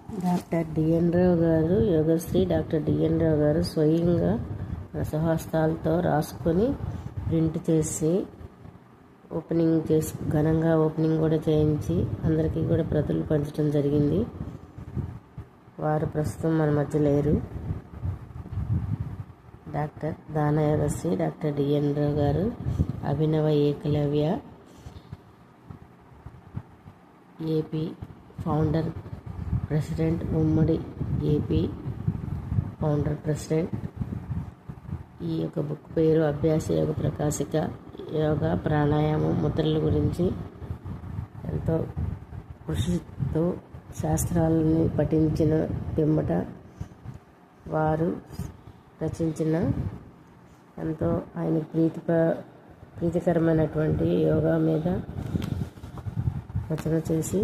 Doctor డిఎన్ రావు గారు, Yogasri doctor డిఎన్ రావు గారు స్వయంగా స్వహస్తాలతో రాసుకొని ప్రింట్ చేసి ఘనంగా ఓపెనింగ్ కూడా చేయించి అందరికీ కూడా ప్రతులు పంచడం జరిగింది. వారు ప్రస్తుతం మన మధ్య లేరు. డాక్టర్ దాన యోగశ్రీ డాక్టర్ డిఎన్ రావు గారు అభినవ ఏకలవ్య ఏపీ ఫౌండర్ ప్రెసిడెంట్, ఉమ్మడి ఏపీ ఫౌండర్ ప్రెసిడెంట్. ఈ యొక్క బుక్ పేరు అభ్యాస యోగ ప్రకాశిక. యోగా ప్రాణాయామం ముద్రల గురించి ఎంతో కృషితో శాస్త్రాలని పఠించిన పిమ్మట వారు రచించిన ఎంతో ఆయనకు ప్రీతికరమైనటువంటి యోగా మీద రచన చేసి